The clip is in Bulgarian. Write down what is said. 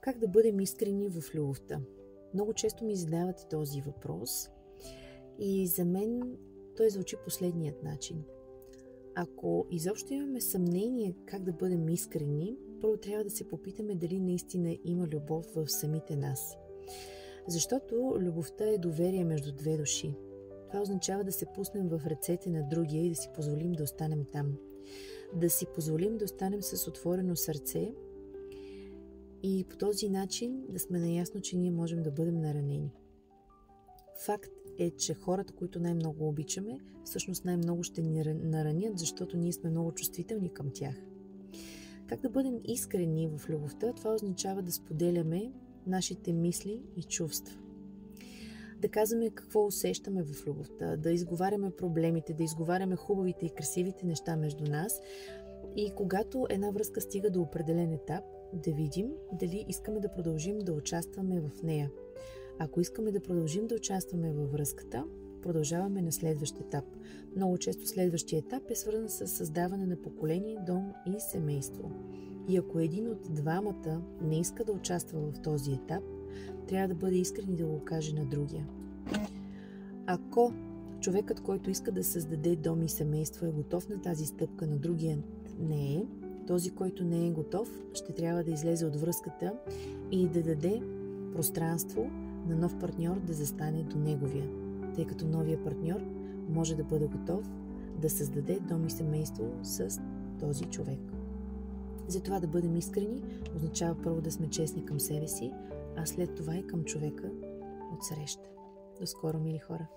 Как да бъдем искрени в любовта? Много често ми задавате този въпрос и за мен той звучи последният начин. Ако изобщо имаме съмнение как да бъдем искрени, първо трябва да се попитаме дали наистина има любов в самите нас. Защото любовта е доверие между две души. Това означава да се пуснем в ръцете на другия и да си позволим да останем там. Да си позволим да останем с отворено сърце и по този начин да сме наясно, че ние можем да бъдем наранени. Факт е, че хората, които най-много обичаме, всъщност най-много ще ни наранят, защото ние сме много чувствителни към тях. Как да бъдем искрени в любовта? Това означава да споделяме нашите мисли и чувства. Да казваме какво усещаме в любовта, да изговаряме проблемите, да изговаряме хубавите и красивите неща между нас и когато една връзка стига до определен етап, да видим дали искаме да продължим да участваме в нея. Ако искаме да продължим да участваме във връзката, продължаваме на следващ етап. Много често следващия етап е свързан с създаване на поколение, дом и семейство. И ако един от двамата не иска да участва в този етап, трябва да бъде искрен и да го каже на другия. Ако човекът, който иска да създаде дом и семейство, е готов на тази стъпка, на другия не е, този, който не е готов, ще трябва да излезе от връзката и да даде пространство на нов партньор да застане до неговия, тъй като новия партньор може да бъде готов да създаде дом и семейство с този човек. Затова да бъдем искрени означава първо да сме честни към себе си, а след това и към човека от среща. До скоро, мили хора!